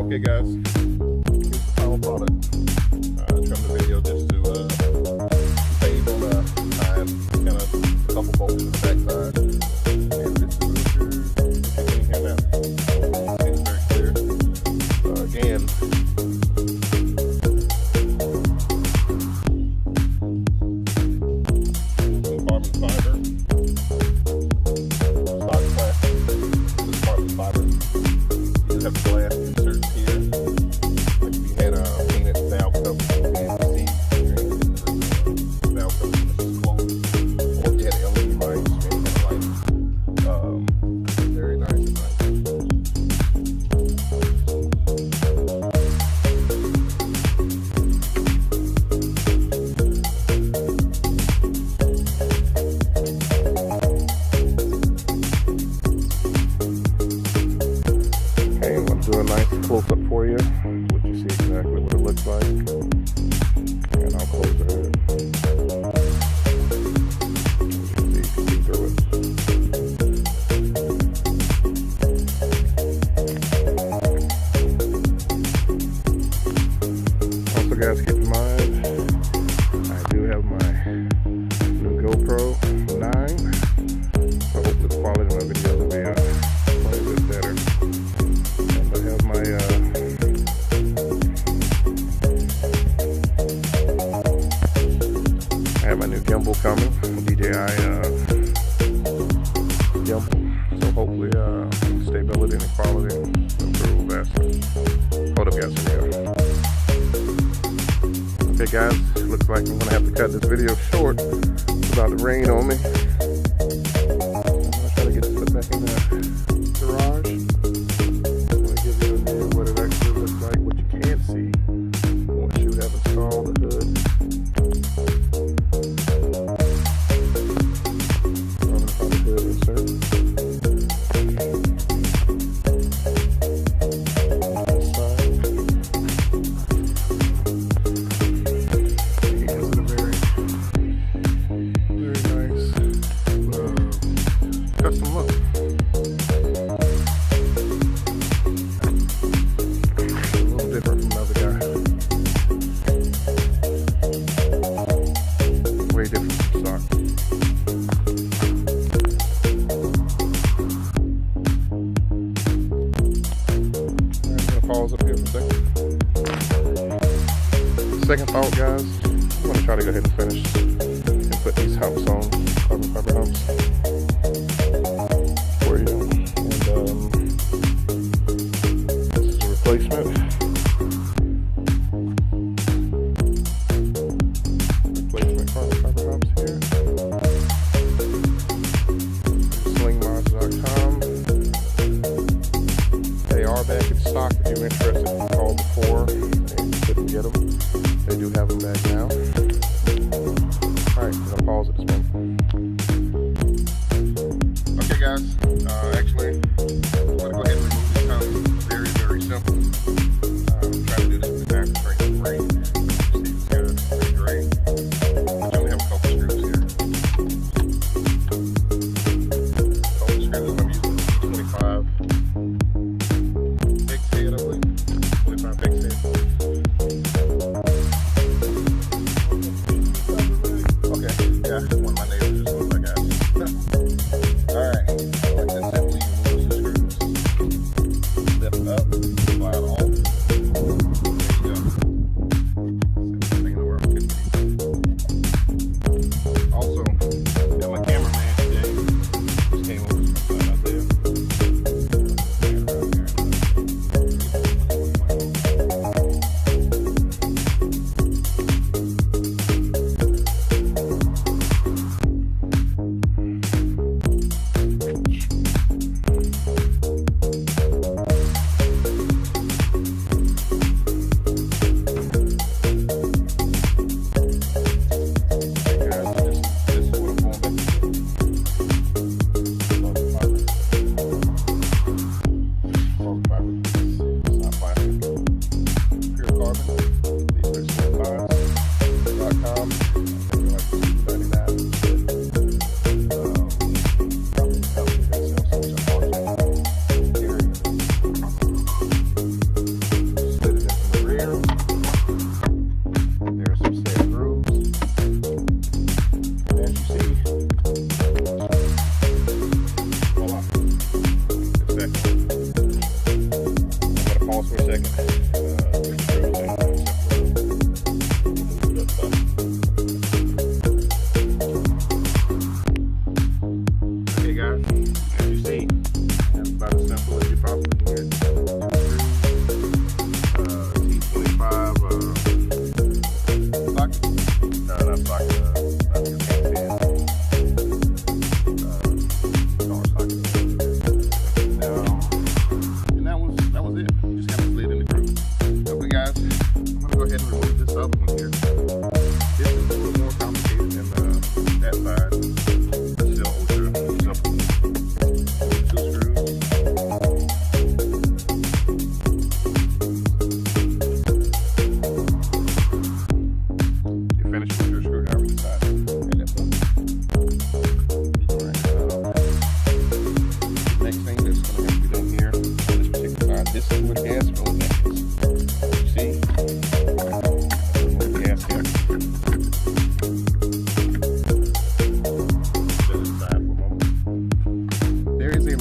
Okay guys, here's the final product. Trimmed the video just to save on time, kind of a couple bolts in the back side. And this is what you're seeing here now. It's very clear. Again, carbon fiber, stock plastic, this is carbon fiber. You have glass inserts here, like if you had a painted valve cover, you can see the valve cover is closed, or if you had LED lights, any kind of lighting. Very nice and nice. Okay, I'm going to do a nice close-up for you, so you see exactly what it looks like. And I'll close the hood. You can see through it. Also guys, keep in mind, I do have my new GoPro 9, so hopefully the quality of my videos will be quite a bit better. And I have my new gimbal coming, DJI gimbal, so hopefully stability and quality improve vastly. Hold up guys, here we go. Okay guys, looks like I'm gonna have to cut this video short. It's about to rain on me. I'm gonna try to get this put back in the garage. I'm gonna give you an idea of what it actually looks like, what you can't see once you have installed the hood. Custom look. A little different from the other guy. Way different from stock. Alright, I'm gonna pause up here for a second. Second thought guys, I'm gonna try to go ahead and finish and put these humps on, carbon fiber humps. Replacement carbon fiber humps here. Slingmods.com. They are back in stock if you're interested. You called before and you couldn't get them. They do have them back now. Alright, I'm going to pause at this moment. Okay guys, actually I'm going to go ahead and remove these humps. Very, very simple. I'm trying to do this with the back straight and great. See, it's good, pretty great. But you only have a couple screws here. Couple screws, I'm using the 25 big head, I believe. second. Good screws and okay, guys, as you see, that's about as simple as you possibly can get. T25 socket. No, not socket.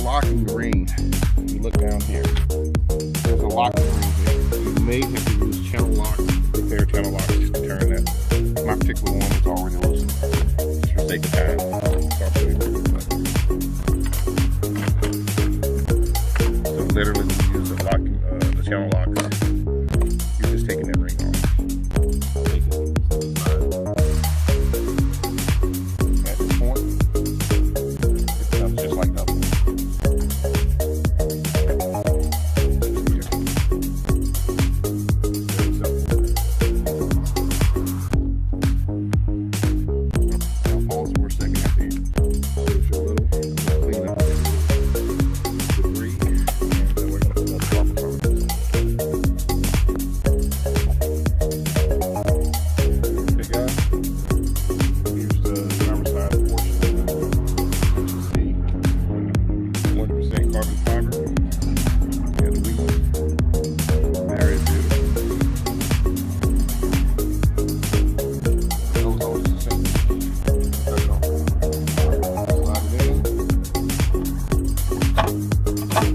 Locking ring. When you look down here, there's a locking ring here. You may have to use channel locks, repair channel locks just to turn that. My particular one is already loosened. Just for sake of time, so literally, when you use the locking, the channel locks, you're just taking that ring off. At this point, it becomes just like the other one.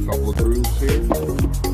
Couple of grooves here.